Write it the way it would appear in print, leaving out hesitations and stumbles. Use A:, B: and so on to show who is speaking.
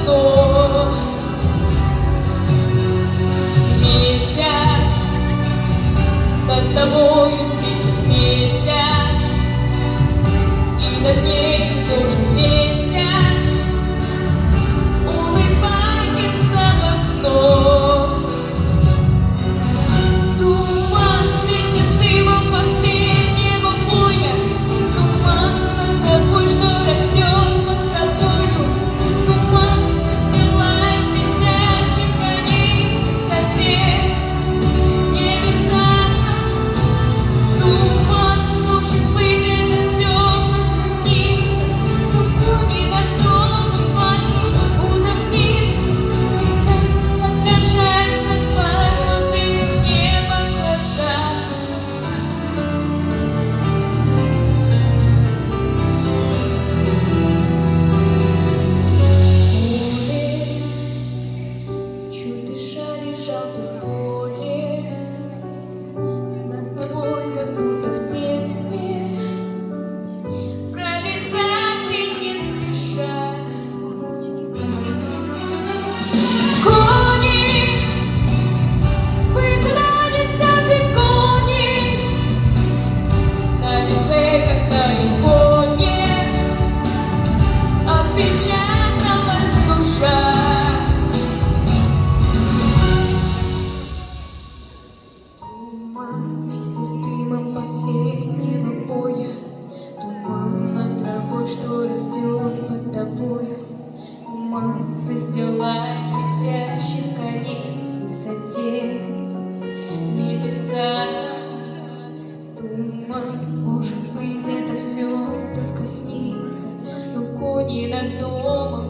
A: окно. Месяц, над тобою светит месяц, и над ней тоже месяц улыбается в окно. Туман вместе с дымом последнего боя, туман над тобой, что растет под тобою, туман застилает летящих коней в высоте небеса. Туман, может быть, это все только снится, но кони над домом твоим будто птицы летят, отражаясь в распахнутых небо глазах. Чуть дыша лежал ты в поле, над тобой, как будто в детстве, пролетали не спеша кони, выгнали сады кони, на лице, как на иконе, отпечаталась душа. Туман вместе с дымом последнего боя, туман над травой, что растет под тобою, туман застилает летящих коней в высоте небеса. Туман, может быть, это все только снится, но кони над домом